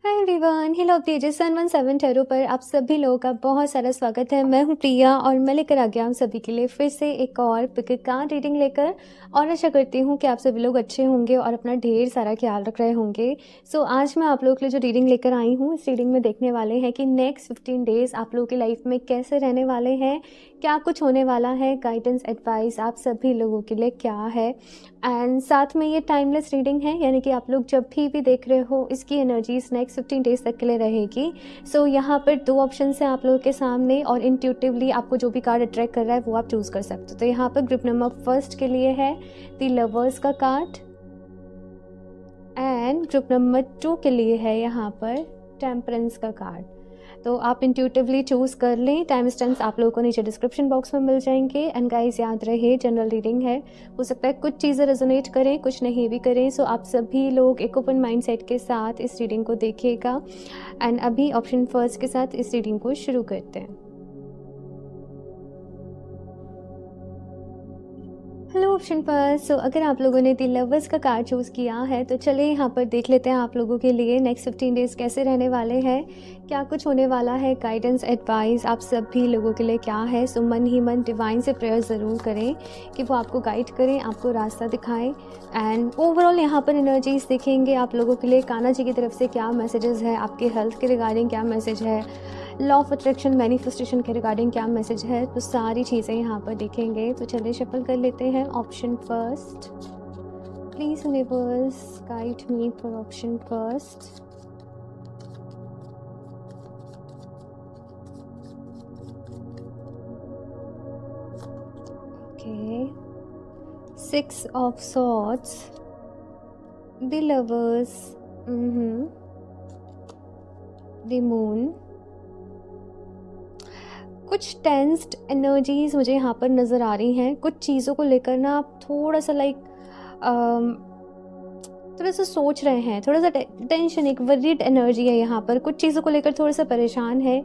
Hi everyone, hello तेजस 117 tarot पर आप सभी लोगों का बहुत सारा स्वागत है। मैं हूं प्रिया और मैं लेकर आ गया हूं सभी के लिए फिर से एक और पिक कार्ड रीडिंग लेकर। और आशा करती हूं कि आप सभी लोग अच्छे होंगे और अपना ढेर सारा ख्याल रख रहे होंगे। सो आज मैं आप लोगों के लिए जो रीडिंग लेकर आई हूं, इस रीडिंग में देखने वाले हैं कि नेक्स्ट 15 डेज आप लोगों की लाइफ में कैसे रहने वाले हैं, क्या कुछ होने वाला है, गाइडेंस एडवाइस आप सभी लोगों के लिए क्या है। एंड साथ में ये टाइमलेस रीडिंग है, यानी कि आप लोग जब भी देख रहे हो इसकी एनर्जीज नेक्स्ट 15 डेज तक के लिए रहेगी। सो यहाँ पर दो ऑप्शन है आप लोगों के सामने और इंट्यूटिवली आपको जो भी कार्ड अट्रैक्ट कर रहा है वो आप चूज़ कर सकते हो। तो यहाँ पर ग्रुप नंबर फर्स्ट के लिए है द लवर्स का कार्ड एंड ग्रुप नंबर 2 के लिए है यहाँ पर टेम्परेंस का कार्ड। तो आप इंट्यूटिवली चूज़ कर लें। टाइम स्टैम्प्स आप लोगों को नीचे डिस्क्रिप्शन बॉक्स में मिल जाएंगे। एंड गाइस याद रहे, जनरल रीडिंग है, हो सकता है कुछ चीज़ें रेजोनेट करें, कुछ नहीं भी करें। सो आप सभी लोग एक ओपन माइंड सेट के साथ इस रीडिंग को देखिएगा। एंड अभी ऑप्शन फर्स्ट के साथ इस रीडिंग को शुरू करते हैं। हेलो ऑप्शन पर। सो अगर आप लोगों ने द लवर्स का कार्ड चूज़ किया है तो चलिए यहाँ पर देख लेते हैं आप लोगों के लिए नेक्स्ट 15 डेज़ कैसे रहने वाले हैं, क्या कुछ होने वाला है, गाइडेंस एडवाइस आप सभी लोगों के लिए क्या है। सो मन ही मन डिवाइन से प्रेयर ज़रूर करें कि वो आपको गाइड करें, आपको रास्ता दिखाएं। एंड ओवरऑल यहाँ पर एनर्जीज देखेंगे आप लोगों के लिए कान्हा जी की तरफ से क्या मैसेजेस है, आपके हेल्थ के रिगार्डिंग क्या मैसेज है, लॉ ऑफ अट्रैक्शन मैनिफेस्टेशन के रिगार्डिंग क्या मैसेज है, तो सारी चीज़ें यहाँ पर देखेंगे। तो चलिए शफल कर लेते हैं। Option first, please universe guide me for option first. Okay, 6 of swords, the lovers, the moon. कुछ टेंस्ड एनर्जीज मुझे यहाँ पर नज़र आ रही हैं। कुछ चीज़ों को लेकर ना आप थोड़ा सा थोड़ा सा सोच रहे हैं, थोड़ा सा टेंशन, एक वरीड एनर्जी है यहाँ पर। कुछ चीज़ों को लेकर थोड़ा सा परेशान है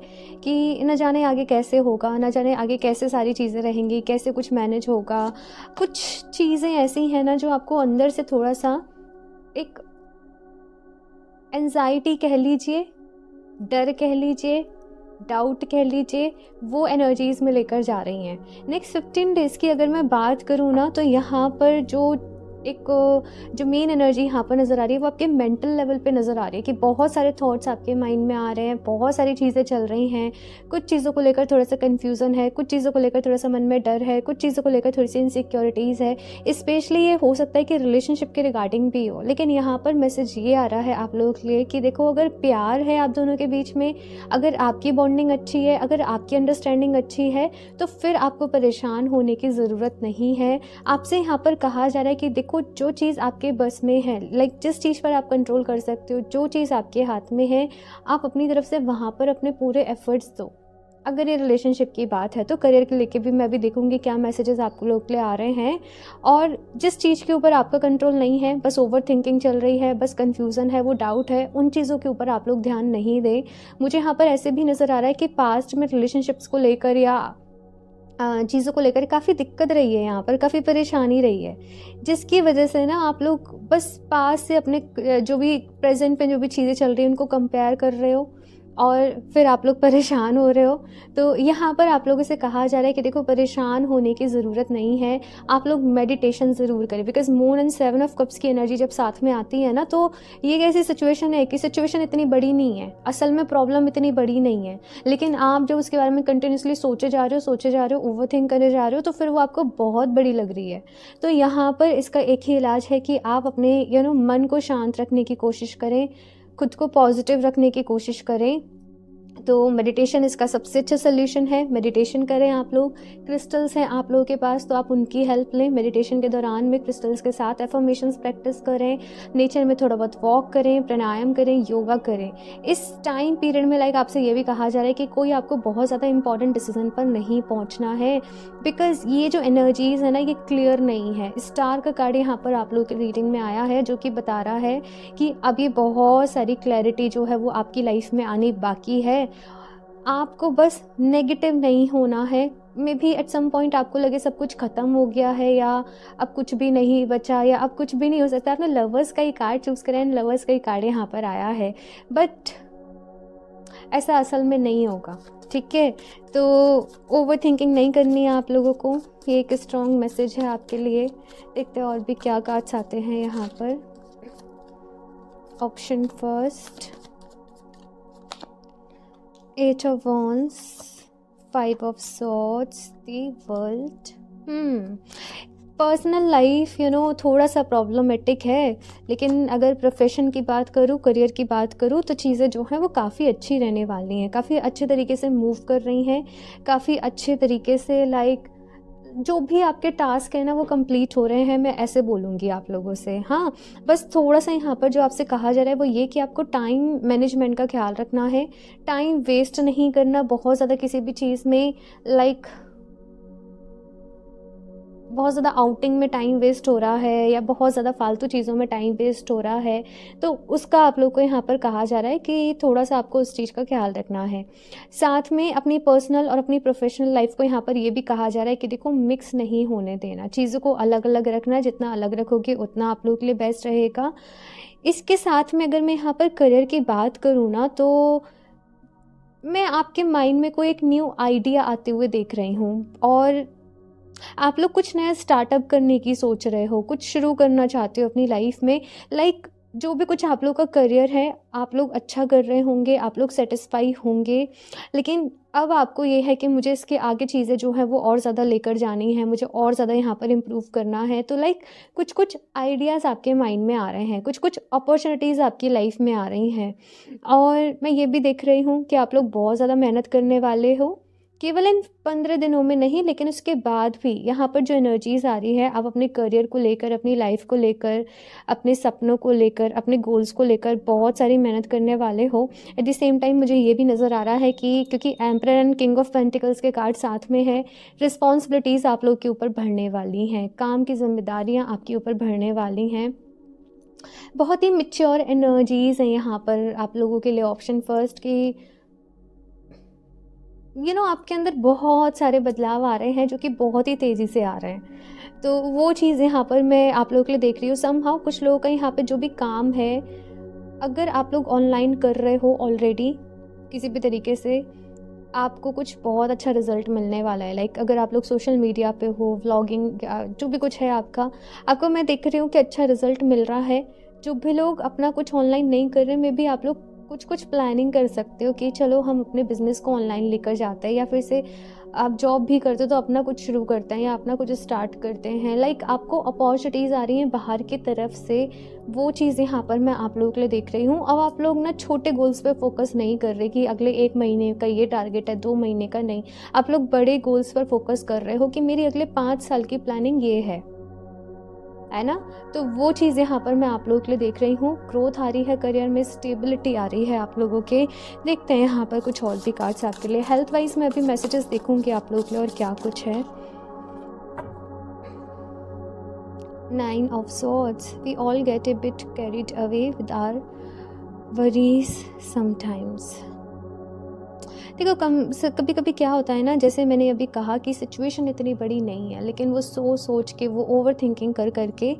कि न जाने आगे कैसे होगा, न जाने आगे कैसे सारी चीज़ें रहेंगी, कैसे कुछ मैनेज होगा। कुछ चीज़ें ऐसी हैं ना जो आपको अंदर से थोड़ा सा एक एंजाइटी कह लीजिए, डर कह लीजिए, डाउट कह लीजिए, वो एनर्जीज़ में लेकर जा रही हैं। नेक्स्ट 15 डेज़ की अगर मैं बात करूँ ना, तो यहाँ पर जो मेन एनर्जी यहाँ पर नज़र आ रही है वो आपके मेंटल लेवल पे नज़र आ रही है कि बहुत सारे थॉट्स आपके माइंड में आ रहे हैं, बहुत सारी चीज़ें चल रही हैं। कुछ चीज़ों को लेकर थोड़ा सा कन्फ्यूज़न है, कुछ चीज़ों को लेकर थोड़ा सा मन में डर है, कुछ चीज़ों को लेकर थोड़ी सी इनसिक्योरिटीज़ है। स्पेशली ये हो सकता है कि रिलेशनशिप के रिगार्डिंग भी हो। लेकिन यहाँ पर मैसेज ये आ रहा है आप लोगों के लिए कि देखो, अगर प्यार है आप दोनों के बीच में, अगर आपकी बॉन्डिंग अच्छी है, अगर आपकी अंडरस्टैंडिंग अच्छी है, तो फिर आपको परेशान होने की ज़रूरत नहीं है। आपसे यहाँ पर कहा जा रहा है कि देखो, जो चीज़ आपके बस में है, जिस चीज़ पर आप कंट्रोल कर सकते हो, जो चीज़ आपके हाथ में है, आप अपनी तरफ से वहाँ पर अपने पूरे एफर्ट्स दो। अगर ये रिलेशनशिप की बात है तो करियर के लेके भी मैं भी देखूंगी क्या मैसेजेस आपको लोग के लिए आ रहे हैं। और जिस चीज़ के ऊपर आपका कंट्रोल नहीं है, बस ओवर थिंकिंग चल रही है, बस कंफ्यूजन है, वो डाउट है, उन चीज़ों के ऊपर आप लोग ध्यान नहीं दें। मुझे यहाँ पर ऐसे भी नज़र आ रहा है कि पास्ट में रिलेशनशिप्स को लेकर या चीज़ों को लेकर काफ़ी दिक्कत रही है, यहाँ पर काफ़ी परेशानी रही है, जिसकी वजह से ना आप लोग बस पास से अपने जो भी प्रेजेंट पे जो भी चीज़ें चल रही हैं उनको कंपेयर कर रहे हो और फिर आप लोग परेशान हो रहे हो। तो यहाँ पर आप लोगों से कहा जा रहा है कि देखो, परेशान होने की ज़रूरत नहीं है, आप लोग मेडिटेशन ज़रूर करें। Because moon and 7 of cups की एनर्जी जब साथ में आती है ना, तो ये ऐसी सिचुएशन है कि सिचुएशन इतनी बड़ी नहीं है, असल में प्रॉब्लम इतनी बड़ी नहीं है, लेकिन आप जब उसके बारे में कंटिन्यूसली सोचे जा रहे हो, ओवर थिंक करे जा रहे हो, तो फिर वो आपको बहुत बड़ी लग रही है। तो यहाँ पर इसका एक ही इलाज है कि आप अपने मन को शांत रखने की कोशिश करें, खुद को पॉजिटिव रखने की कोशिश करें। तो मेडिटेशन इसका सबसे अच्छा सोल्यूशन है। मेडिटेशन करें आप लोग। क्रिस्टल्स हैं आप लोगों के पास तो आप उनकी हेल्प लें। मेडिटेशन के दौरान में क्रिस्टल्स के साथ एफर्मेशंस प्रैक्टिस करें, नेचर में थोड़ा बहुत वॉक करें, प्राणायाम करें, योगा करें। इस टाइम पीरियड में आपसे ये भी कहा जा रहा है कि कोई आपको बहुत ज़्यादा इंपॉर्टेंट डिसीजन पर नहीं पहुँचना है, बिकॉज ये जो एनर्जीज़ है ना, ये क्लियर नहीं है। स्टार का कार्ड यहाँ पर आप लोगों की रीडिंग में आया है, जो कि बता रहा है कि अब ये बहुत सारी क्लैरिटी जो है वो आपकी लाइफ में आनी बाकी है। आपको बस नेगेटिव नहीं होना है, में भी एट सम पॉइंट आपको लगे सब कुछ ख़त्म हो गया है या अब कुछ भी नहीं बचा या अब कुछ भी नहीं हो सकता। आपने लवर्स का ही कार्ड चूज़ करा है, लवर्स का ही कार्ड यहाँ पर आया है, बट ऐसा असल में नहीं होगा, ठीक है। तो ओवर थिंकिंग नहीं करनी है आप लोगों को, ये एक स्ट्रॉन्ग मैसेज है आपके लिए। देखते हैं और भी क्या कार्ड्स आते हैं यहाँ पर। Option first, eight of wands, five of swords, the world. Personal life थोड़ा सा प्रॉब्लमेटिक है, लेकिन अगर प्रोफेशन की बात करूँ, करियर की बात करूँ, तो चीज़ें जो हैं वो काफ़ी अच्छी रहने वाली हैं, काफ़ी अच्छे तरीके से मूव कर रही हैं, काफ़ी अच्छे तरीके से जो भी आपके टास्क है ना वो कंप्लीट हो रहे हैं, मैं ऐसे बोलूँगी आप लोगों से। हाँ, बस थोड़ा सा यहाँ पर जो आपसे कहा जा रहा है वो ये कि आपको टाइम मैनेजमेंट का ख्याल रखना है, टाइम वेस्ट नहीं करना बहुत ज़्यादा किसी भी चीज़ में, बहुत ज़्यादा आउटिंग में टाइम वेस्ट हो रहा है या बहुत ज़्यादा फालतू चीज़ों में टाइम वेस्ट हो रहा है, तो उसका आप लोग को यहाँ पर कहा जा रहा है कि थोड़ा सा आपको उस चीज़ का ख्याल रखना है। साथ में अपनी पर्सनल और अपनी प्रोफेशनल लाइफ को यहाँ पर ये भी कहा जा रहा है कि देखो मिक्स नहीं होने देना, चीज़ों को अलग अलग रखना, जितना अलग रखोगे उतना आप लोग के लिए बेस्ट रहेगा। इसके साथ में अगर मैं यहाँ पर करियर की बात करूँ ना, तो मैं आपके माइंड में कोई एक न्यू आइडिया आते हुए देख रही हूँ और आप लोग कुछ नया स्टार्टअप करने की सोच रहे हो, कुछ शुरू करना चाहते हो अपनी लाइफ में। जो भी कुछ आप लोग का करियर है, आप लोग अच्छा कर रहे होंगे, आप लोग सेटिस्फाई होंगे, लेकिन अब आपको ये है कि मुझे इसके आगे चीज़ें जो है वो और ज़्यादा लेकर जानी है, मुझे और ज़्यादा यहाँ पर इम्प्रूव करना है। तो कुछ कुछ आइडियाज़ आपके माइंड में आ रहे हैं, कुछ कुछ अपॉर्चुनिटीज़ आपकी लाइफ में आ रही हैं, और मैं ये भी देख रही हूँ कि आप लोग बहुत ज़्यादा मेहनत करने वाले हो, केवल इन 15 दिनों में नहीं, लेकिन उसके बाद भी यहाँ पर जो एनर्जीज़ आ रही है, आप अपने करियर को लेकर, अपनी लाइफ को लेकर, अपने सपनों को लेकर, अपने गोल्स को लेकर बहुत सारी मेहनत करने वाले हो। एट द सेम टाइम मुझे ये भी नज़र आ रहा है कि क्योंकि emperor and king of pentacles के कार्ड साथ में है, रिस्पॉन्सिबिलिटीज़ आप लोग के ऊपर बढ़ने वाली हैं, काम की जिम्मेदारियाँ आपके ऊपर बढ़ने वाली हैं। बहुत ही मिच्योर एनर्जीज़ हैं यहाँ पर आप लोगों के लिए। ऑप्शन फर्स्ट की आपके अंदर बहुत सारे बदलाव आ रहे हैं जो कि बहुत ही तेज़ी से आ रहे हैं, तो वो चीज़ यहाँ पर मैं आप लोगों के लिए देख रही हूँ। समहाउ कुछ लोगों का यहाँ पे जो भी काम है, अगर आप लोग ऑनलाइन कर रहे हो ऑलरेडी किसी भी तरीके से, आपको कुछ बहुत अच्छा रिजल्ट मिलने वाला है। अगर आप लोग सोशल मीडिया पे हो, व्लॉगिंग, जो भी कुछ है आपको मैं देख रही हूँ कि अच्छा रिजल्ट मिल रहा है। जो भी लोग अपना कुछ ऑनलाइन नहीं कर रहे, मे भी आप लोग कुछ प्लानिंग कर सकते हो कि चलो हम अपने बिज़नेस को ऑनलाइन लेकर जाते हैं, या फिर से आप जॉब भी करते हो तो अपना कुछ शुरू करते हैं या अपना कुछ स्टार्ट करते हैं। आपको अपॉर्चुनिटीज़ आ रही हैं बाहर की तरफ से, वो चीज़ यहाँ पर मैं आप लोगों के लिए देख रही हूँ। अब आप लोग ना छोटे गोल्स पे फोकस नहीं कर रहे कि अगले 1 महीने का ये टारगेट है, 2 महीने का नहीं, आप लोग बड़े गोल्स पर फोकस कर रहे हो कि मेरी अगले 5 साल की प्लानिंग ये है ना। तो वो चीज़ यहाँ पर मैं आप लोगों के लिए देख रही हूँ। ग्रोथ आ रही है करियर में, स्टेबिलिटी आ रही है आप लोगों के। देखते हैं यहाँ पर कुछ और भी कार्ड्स आपके लिए। हेल्थ वाइज मैं अभी मैसेजेस देखूंगी आप लोगों के लिए और क्या कुछ है। 9 of swords. We all get a bit carried away with our worries sometimes. देखो कभी कभी क्या होता है ना, जैसे मैंने अभी कहा कि सिचुएशन इतनी बड़ी नहीं है, लेकिन वो सोच के, वो ओवर थिंकिंग कर करके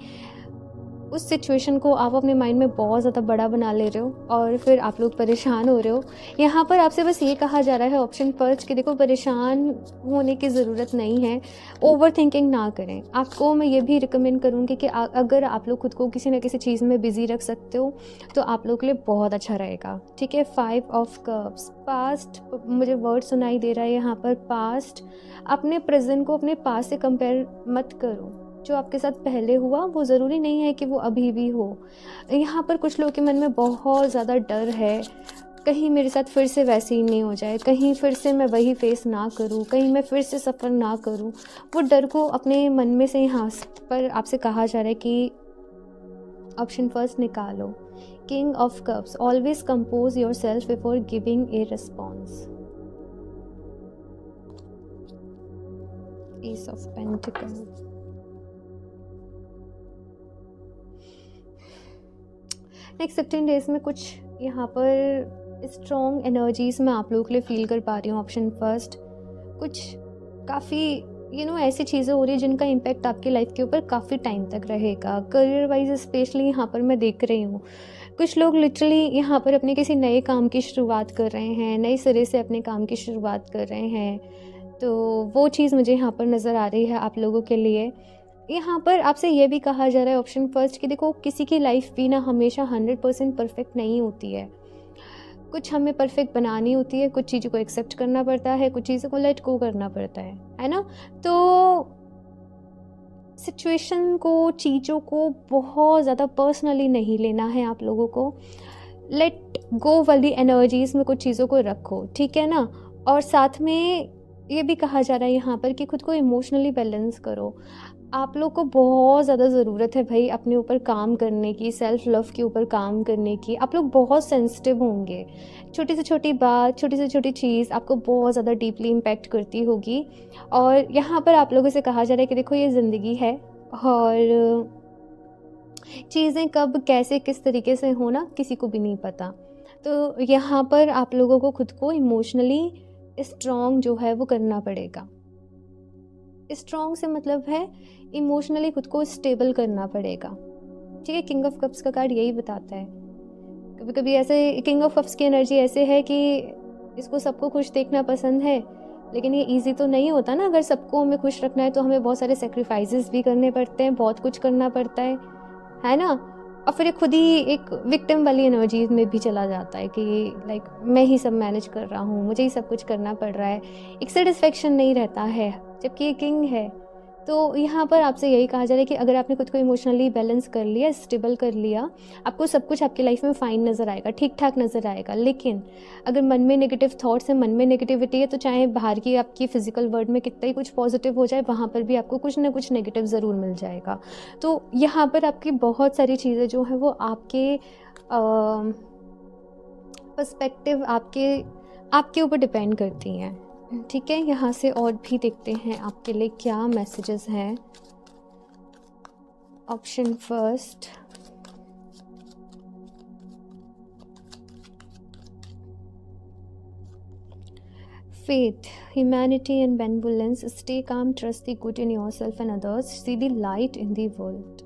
उस सिचुएशन को आप अपने माइंड में बहुत ज़्यादा बड़ा बना ले रहे हो और फिर आप लोग परेशान हो रहे हो। यहाँ पर आपसे बस ये कहा जा रहा है ऑप्शन फर्स्ट कि देखो परेशान होने की ज़रूरत नहीं है, ओवर थिंकिंग ना करें। आपको मैं ये भी रिकमेंड करूँगी कि अगर आप लोग खुद को किसी न किसी चीज़ में बिज़ी रख सकते हो तो आप लोग के लिए बहुत अच्छा रहेगा, ठीक है। 5 of cups, पास्ट, मुझे वर्ड सुनाई दे रहा है यहाँ पर पास्ट। अपने प्रेजेंट को अपने पास्ट से कंपेयर मत करो। जो आपके साथ पहले हुआ वो ज़रूरी नहीं है कि वो अभी भी हो। यहाँ पर कुछ लोगों के मन में बहुत ज़्यादा डर है, कहीं मेरे साथ फिर से वैसे ही नहीं हो जाए, कहीं फिर से मैं वही फेस ना करूँ, कहीं मैं फिर से सफ़र ना करूँ। वो डर को अपने मन में से यहाँ पर आपसे कहा जा रहा है कि ऑप्शन फर्स्ट निकालो। King of cups, always compose your self before giving a response. S of pentacles, next 15 days में कुछ यहाँ पर स्ट्रॉन्ग एनर्जीज़ मैं आप लोगों के लिए फील कर पा रही हूँ। ऑप्शन फर्स्ट, कुछ काफ़ी ऐसी चीज़ें हो रही है जिनका इम्पैक्ट आपकी लाइफ के ऊपर काफ़ी टाइम तक रहेगा। करियर वाइज स्पेशली यहाँ पर मैं देख रही हूँ, कुछ लोग लिटरली यहाँ पर अपने किसी नए काम की शुरुआत कर रहे हैं, नए सिरे से अपने काम की शुरुआत कर रहे हैं। तो वो चीज़ मुझे यहाँ पर नज़र आ रही है आप लोगों के लिए। यहाँ पर आपसे ये भी कहा जा रहा है ऑप्शन फर्स्ट कि देखो, किसी की लाइफ भी ना हमेशा 100% परफेक्ट नहीं होती है। कुछ हमें परफेक्ट बनानी होती है, कुछ चीज़ों को एक्सेप्ट करना पड़ता है, कुछ चीज़ों को लेट गो करना पड़ता है ना। तो सिचुएशन को, चीज़ों को बहुत ज़्यादा पर्सनली नहीं लेना है आप लोगों को। लेट गो वाली एनर्जीज़ में कुछ चीज़ों को रखो, ठीक है ना। और साथ में ये भी कहा जा रहा है यहाँ पर कि खुद को इमोशनली बैलेंस करो। आप लोग को बहुत ज़्यादा ज़रूरत है भाई अपने ऊपर काम करने की, सेल्फ लव के ऊपर काम करने की। आप लोग बहुत सेंसिटिव होंगे, छोटी से छोटी बात, छोटी से छोटी चीज़ आपको बहुत ज़्यादा डीपली इम्पैक्ट करती होगी। और यहाँ पर आप लोगों से कहा जा रहा है कि देखो, ये ज़िंदगी है और चीज़ें कब कैसे किस तरीके से हो ना, किसी को भी नहीं पता। तो यहाँ पर आप लोगों को खुद को इमोशनली स्ट्रॉन्ग जो है वो करना पड़ेगा। स्ट्रॉन्ग से मतलब है इमोशनली खुद को स्टेबल करना पड़ेगा, ठीक है। किंग ऑफ कप्स का कार्ड यही बताता है। कभी कभी ऐसे किंग ऑफ कप्स की एनर्जी ऐसे है कि इसको सबको खुश देखना पसंद है, लेकिन ये इजी तो नहीं होता ना। अगर सबको हमें खुश रखना है तो हमें बहुत सारे सेक्रीफाइसेस भी करने पड़ते हैं, बहुत कुछ करना पड़ता है ना। और फिर खुद ही एक विक्टिम वाली एनर्जी में भी चला जाता है कि लाइक मैं ही सब मैनेज कर रहा हूँ, मुझे ही सब कुछ करना पड़ रहा है, एक सेटिस्फेक्शन नहीं रहता है, जबकि ये किंग है। तो यहाँ पर आपसे यही कहा जा रहा है कि अगर आपने खुद को इमोशनली बैलेंस कर लिया, स्टेबल कर लिया, आपको सब कुछ आपकी लाइफ में फ़ाइन नज़र आएगा, ठीक ठाक नज़र आएगा। लेकिन अगर मन में नेगेटिव थॉट्स है, मन में नेगेटिविटी है, तो चाहे बाहर की आपकी फिजिकल वर्ल्ड में कितना ही कुछ पॉजिटिव हो जाए, वहाँ पर भी आपको कुछ ना कुछ नेगेटिव ज़रूर मिल जाएगा। तो यहाँ पर आपकी बहुत सारी चीज़ें जो हैं वो आपके पर्सपेक्टिव, आपके ऊपर डिपेंड करती हैं, ठीक है। यहाँ से और भी देखते हैं आपके लिए क्या मैसेजेस हैं। Option first, faith, humanity and benevolence. Stay calm, trust the good in yourself and others, see the light in the world.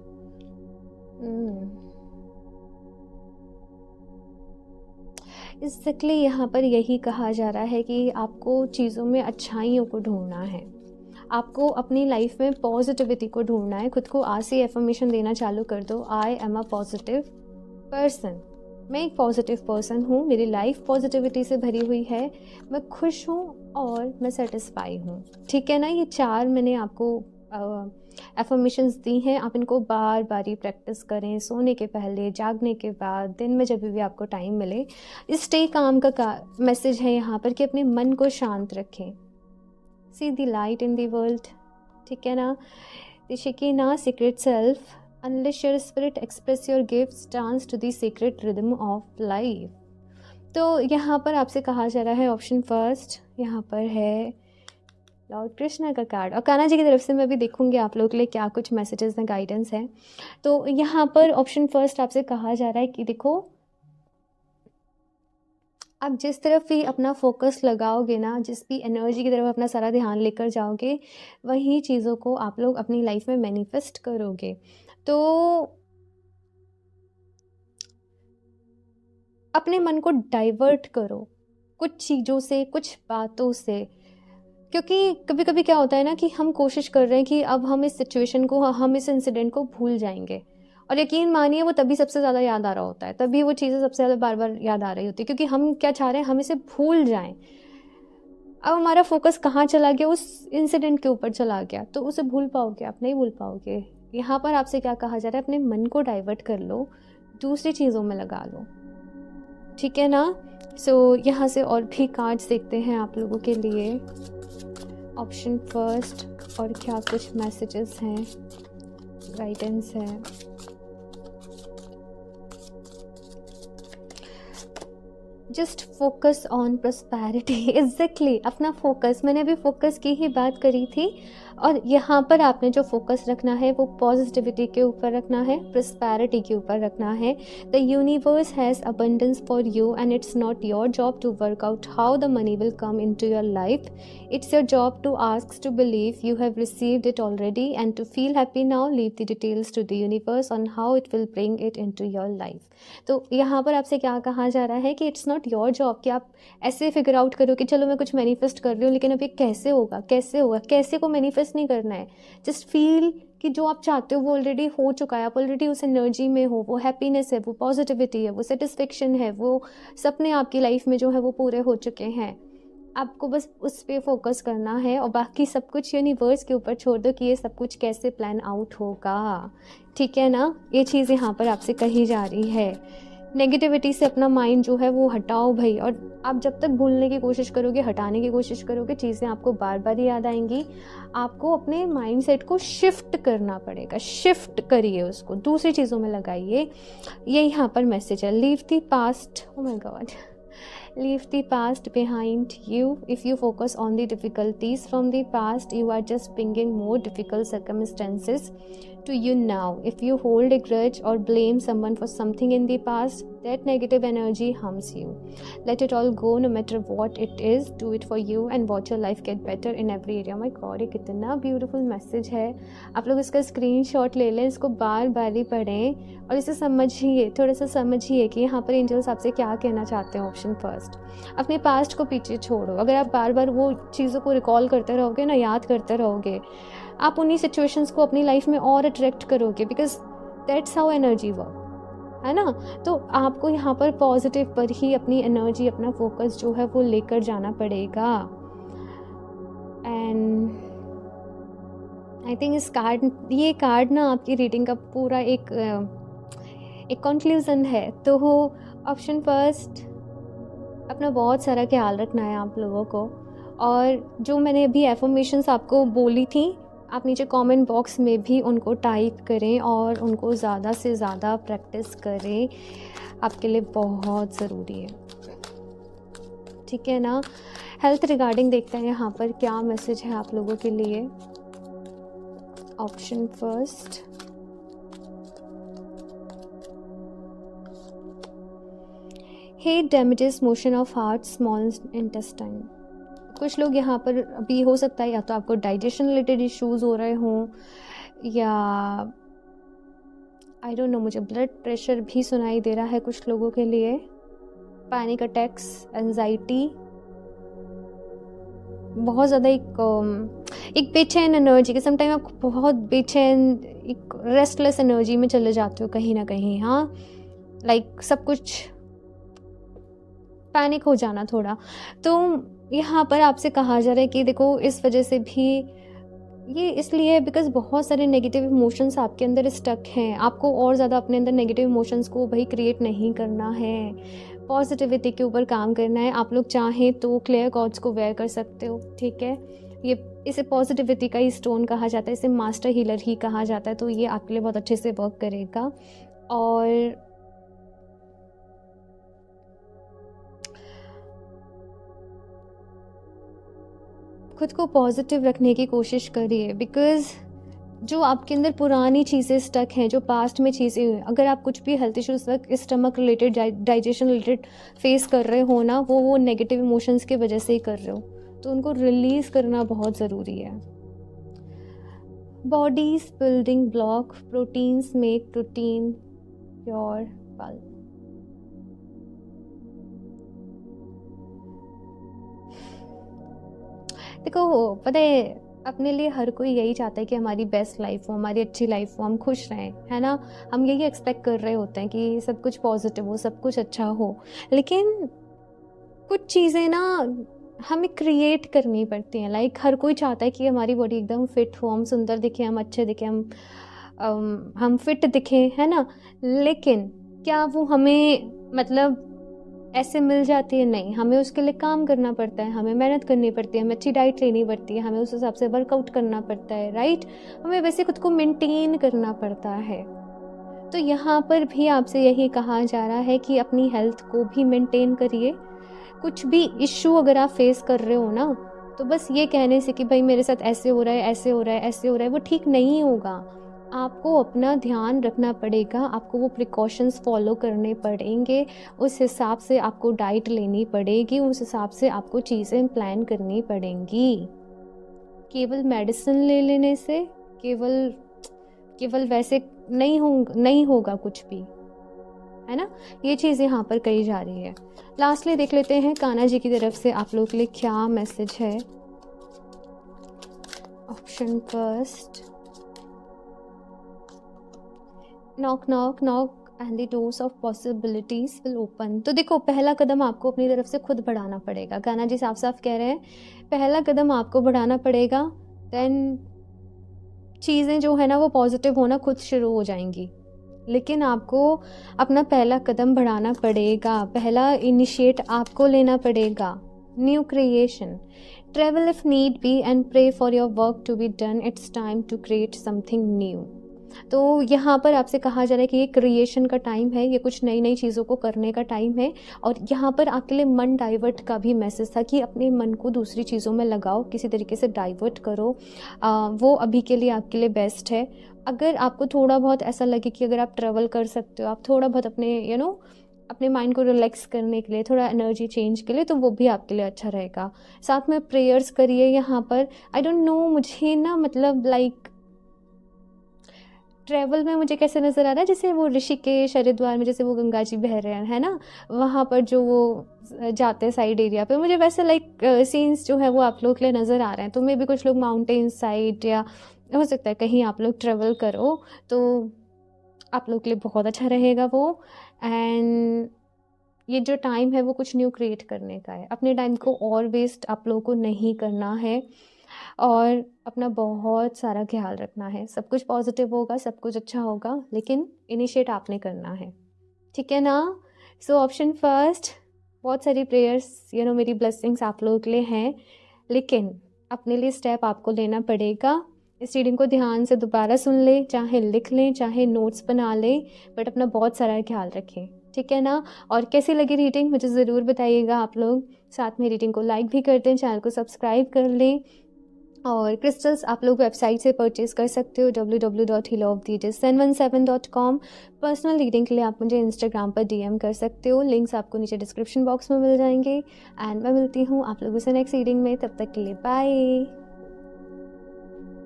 Exactly यहाँ पर यही कहा जा रहा है कि आपको चीज़ों में अच्छाइयों को ढूंढना है, आपको अपनी लाइफ में पॉजिटिविटी को ढूंढना है। खुद को आज से एफर्मेशन देना चालू कर दो, I am a positive person, मैं एक पॉजिटिव पर्सन हूँ, मेरी लाइफ पॉजिटिविटी से भरी हुई है, मैं खुश हूँ और मैं सेटिस्फाई हूँ, ठीक है ना। ये 4 मैंने आपको एफर्मेशंस दी हैं। आप इनको बार बार ही प्रैक्टिस करें, सोने के पहले, जागने के बाद, दिन में जब भी आपको टाइम मिले। स्टे काम का मैसेज है यहाँ पर कि अपने मन को शांत रखें, see the light in the world, ठीक है ना। ना secret self, unless your spirit express your gifts, dance to the sacred rhythm of life. तो यहाँ पर आपसे कहा जा रहा है ऑप्शन फर्स्ट, यहाँ पर है लॉर्ड कृष्णा का कार्ड, और कान्हा जी की तरफ से मैं भी देखूंगी आप लोगों के लिए क्या कुछ मैसेजेस में गाइडेंस है। तो यहाँ पर ऑप्शन फर्स्ट आपसे कहा जा रहा है कि देखो, आप जिस तरफ भी अपना फोकस लगाओगे ना, जिस भी एनर्जी की तरफ अपना सारा ध्यान लेकर जाओगे, वही चीज़ों को आप लोग अपनी लाइफ में मैनिफेस्ट करोगे। तो अपने मन को डाइवर्ट करो कुछ चीज़ों से, कुछ बातों से, क्योंकि कभी कभी क्या होता है ना कि हम कोशिश कर रहे हैं कि अब हम इस सिचुएशन को, हम इस इंसिडेंट को भूल जाएंगे, और यकीन मानिए वो तभी सबसे ज़्यादा याद आ रहा होता है, तभी वो चीज़ें सबसे ज़्यादा बार बार याद आ रही होती है, क्योंकि हम क्या चाह रहे हैं, हम इसे भूल जाएं। अब हमारा फोकस कहाँ चला गया, उस इंसिडेंट के ऊपर चला गया, तो उसे भूल पाओगे आप, नहीं भूल पाओगे। यहाँ पर आपसे क्या कहा जा रहा है, अपने मन को डाइवर्ट कर लो, दूसरी चीज़ों में लगा लो, ठीक है ना। सो यहाँ से और भी कार्ड्स देखते हैं आप लोगों के लिए, ऑप्शन फर्स्ट, और क्या कुछ मैसेजेस हैं, गाइडेंस है। Just focus on prosperity, exactly अपना फोकस, मैंने अभी फोकस की ही बात करी थी, और यहाँ पर आपने जो फोकस रखना है वो पॉजिटिविटी के ऊपर रखना है, प्रॉस्पेरिटी के ऊपर रखना है। The universe has abundance for you and it's not your job to work out how the money will come into your life. It's your job to ask, to believe you have received it already and to feel happy now. Leave the details to the universe on how it will bring it into your life. तो यहाँ पर आपसे क्या कहा जा रहा है कि इट्स नॉट योर जॉब कि आप ऐसे फिगर आउट करो कि चलो मैं कुछ मैनिफेस्ट कर रही हूँ, लेकिन अब ये कैसे होगा, कैसे होगा, कैसे को मैनिफेस्ट नहीं करना है। जस्ट फील कि जो आप चाहते हो वो ऑलरेडी हो चुका है, आप ऑलरेडी उस एनर्जी में हो, वो हैप्पीनेस है, वो पॉजिटिविटी है, वो सेटिस्फेक्शन है, वो सपने आपकी लाइफ में जो है वो पूरे हो चुके हैं। आपको बस उस पर फोकस करना है और बाकी सब कुछ यूनिवर्स के ऊपर छोड़ दो कि ये सब कुछ कैसे प्लान आउट होगा। ठीक है ना, ये चीज़ यहाँ पर आपसे कही जा रही है। नेगेटिविटी से अपना माइंड जो है वो हटाओ भाई, और आप जब तक भूलने की कोशिश करोगे, हटाने की कोशिश करोगे, चीज़ें आपको बार बार याद आएंगी। आपको अपने माइंड सेट को शिफ्ट करना पड़ेगा, शिफ्ट करिए उसको, दूसरी चीज़ों में लगाइए। ये यहाँ पर मैसेज है, leave the past, oh my God, leave the past behind you. If you focus on the difficulties from the past, you are just bringing more difficult circumstances to you now. If you hold a grudge or blame someone for something in the past, that negative energy harms you. Let it all go, no matter what it is. Do it for you and watch your life get better in every area. My God, ये कितना beautiful message है। आप लोग इसका screenshot ले लें, इसको बार बार ही पढ़ें और इसे समझिए, थोड़ा सा समझिए कि यहाँ पर एंजल्स आपसे क्या कहना चाहते हैं। ऑप्शन फर्स्ट, अपने पास्ट को पीछे छोड़ो। अगर आप बार बार वो चीज़ों को रिकॉल करते रहोगे ना, याद करते रहोगे, आप उन्हीं सिचुएशंस को अपनी लाइफ में और अट्रैक्ट करोगे, because that's how energy work, है ना। तो आपको यहाँ पर पॉजिटिव पर ही अपनी एनर्जी, अपना फोकस जो है वो लेकर जाना पड़ेगा। एंड आई थिंक ये कार्ड ना आपकी रीडिंग का पूरा एक कंक्लूजन है। तो ऑप्शन फर्स्ट, अपना बहुत सारा ख्याल रखना है आप लोगों को, और जो मैंने अभी एफर्मेशंस आपको बोली थी, आप नीचे कमेंट बॉक्स में भी उनको टाइप करें और उनको ज़्यादा से ज़्यादा प्रैक्टिस करें, आपके लिए बहुत ज़रूरी है। ठीक है ना। हेल्थ रिगार्डिंग देखते हैं यहाँ पर क्या मैसेज है आप लोगों के लिए। Option first, hate damages motion of heart, small intestine. कुछ लोग यहाँ पर अभी हो सकता है या तो आपको डाइजेशन रिलेटेड इश्यूज हो रहे हों, या आई डोंट नो, मुझे ब्लड प्रेशर भी सुनाई दे रहा है कुछ लोगों के लिए, पैनिक अटैक्स, एंजाइटी, बहुत ज़्यादा एक बेचैन एनर्जी के, समटाइम आप बहुत बेचैन, एक रेस्टलेस एनर्जी में चले जाते हो कहीं ना कहीं। हाँ, लाइक सब कुछ पैनिक हो जाना थोड़ा। तो यहाँ पर आपसे कहा जा रहा है कि देखो, इस वजह से भी ये इसलिए है बिकॉज बहुत सारे नेगेटिव इमोशंस आपके अंदर स्टक हैं। आपको और ज़्यादा अपने अंदर नेगेटिव इमोशंस को भाई क्रिएट नहीं करना है, पॉजिटिविटी के ऊपर काम करना है। आप लोग चाहें तो क्लियर कॉर्ड्स को वेयर कर सकते हो, ठीक है। इसे पॉजिटिविटी का ही स्टोन कहा जाता है, इसे मास्टर हीलर ही कहा जाता है, तो ये आपके लिए बहुत अच्छे से वर्क करेगा। और खुद को पॉजिटिव रखने की कोशिश करिए, बिकॉज़ जो आपके अंदर पुरानी चीज़ें स्टक हैं, जो पास्ट में चीज़ें हुई, अगर आप कुछ भी हेल्थ इश्यूज वक्त stomach related, digestion related face कर रहे हो ना, वो नेगेटिव इमोशंस की वजह से ही कर रहे हो, तो उनको रिलीज़ करना बहुत ज़रूरी है। Bodies building block, proteins make protein your pulp. देखो, पता है, अपने लिए हर कोई यही चाहता है कि हमारी बेस्ट लाइफ हो, हमारी अच्छी लाइफ हो, हम खुश रहें, है ना। हम यही एक्सपेक्ट कर रहे होते हैं कि सब कुछ पॉजिटिव हो, सब कुछ अच्छा हो, लेकिन कुछ चीज़ें ना हमें क्रिएट करनी पड़ती हैं। लाइक हर कोई चाहता है कि हमारी बॉडी एकदम फिट हो, हम सुंदर दिखें, हम अच्छे दिखें, हम फिट दिखें, है ना। लेकिन क्या वो हमें मतलब ऐसे मिल जाती है? नहीं, हमें उसके लिए काम करना पड़ता है, हमें मेहनत करनी पड़ती है, हमें अच्छी डाइट लेनी पड़ती है, हमें उस हिसाब से वर्कआउट करना पड़ता है, राइट। हमें वैसे खुद को मेंटेन करना पड़ता है। तो यहाँ पर भी आपसे यही कहा जा रहा है कि अपनी हेल्थ को भी मेंटेन करिए। कुछ भी इश्यू अगर आप फेस कर रहे हो ना, तो बस ये कहने से कि भाई मेरे साथ ऐसे हो रहा है, ऐसे हो रहा है, ऐसे हो रहा है, वो ठीक नहीं होगा। आपको अपना ध्यान रखना पड़ेगा, आपको वो प्रिकॉशंस फॉलो करने पड़ेंगे, उस हिसाब से आपको डाइट लेनी पड़ेगी, उस हिसाब से आपको चीज़ें प्लान करनी पड़ेंगी। केवल मेडिसिन ले लेने से केवल वैसे नहीं होगा कुछ भी, है ना। ये चीज़ यहाँ पर कही जा रही है। लास्टली देख लेते हैं कान्हा जी की तरफ से आप लोग के लिए क्या मैसेज है। Option first, knock knock knock and the doors of possibilities will open. तो देखो, पहला कदम आपको अपनी तरफ से खुद बढ़ाना पड़ेगा। कान्हा जी साफ साफ कह रहे हैं पहला कदम आपको बढ़ाना पड़ेगा, देन चीज़ें जो है ना वो पॉजिटिव होना खुद शुरू हो जाएंगी। लेकिन आपको अपना पहला कदम बढ़ाना पड़ेगा, पहला इनिशिएट आपको लेना पड़ेगा। New creation, travel if need be and pray for your work to be done, it's time to create something new. तो यहाँ पर आपसे कहा जा रहा है कि ये क्रिएशन का टाइम है, ये कुछ नई नई चीज़ों को करने का टाइम है। और यहाँ पर आपके लिए मन डाइवर्ट का भी मैसेज था कि अपने मन को दूसरी चीज़ों में लगाओ, किसी तरीके से डाइवर्ट करो, वो अभी के लिए आपके लिए बेस्ट है। अगर आपको थोड़ा बहुत ऐसा लगे कि अगर आप ट्रैवल कर सकते हो, आप थोड़ा बहुत अपने अपने माइंड को रिलैक्स करने के लिए, थोड़ा एनर्जी चेंज के लिए, तो वो भी आपके लिए अच्छा रहेगा। साथ में प्रेयर्स करिए। यहाँ पर आई डोंट नो, मुझे ना मतलब लाइक ट्रैवल में मुझे कैसे नज़र आ रहा है, जैसे वो ऋषिकेश हरिद्वार में जैसे वो गंगा जी बह रहे हैं, है ना, वहाँ पर जो वो जाते हैं साइड एरिया पे, मुझे वैसे लाइक सीन्स जो है वो आप लोग के लिए नज़र आ रहे हैं। तो मे भी कुछ लोग माउंटेन साइड, या हो सकता है कहीं आप लोग ट्रैवल करो, तो आप लोग के लिए बहुत अच्छा रहेगा वो। एंड ये जो टाइम है वो कुछ न्यू क्रिएट करने का है। अपने टाइम को और वेस्ट आप लोगों को नहीं करना है, और अपना बहुत सारा ख्याल रखना है। सब कुछ पॉजिटिव होगा, सब कुछ अच्छा होगा, लेकिन इनिशिएट आपने करना है, ठीक है ना। सो ऑप्शन फर्स्ट, बहुत सारी प्रेयर्स मेरी ब्लेसिंग्स आप लोगों के लिए हैं, लेकिन अपने लिए स्टेप आपको लेना पड़ेगा। इस रीडिंग को ध्यान से दोबारा सुन ले, चाहे लिख लें, चाहे नोट्स बना लें, बट अपना बहुत सारा ख्याल रखें, ठीक है ना। और कैसी लगी रीडिंग मुझे ज़रूर बताइएगा आप लोग। साथ में रीडिंग को लाइक भी कर दें, चैनल को सब्सक्राइब कर लें। और क्रिस्टल्स आप लोग वेबसाइट से परचेज़ कर सकते हो www.healoftheages717.com। पर्सनल रीडिंग के लिए आप मुझे इंस्टाग्राम पर DM कर सकते हो, लिंक्स आपको नीचे डिस्क्रिप्शन बॉक्स में मिल जाएंगे। एंड मैं मिलती हूँ आप लोगों से नेक्स्ट रीडिंग में, तब तक के लिए बाय।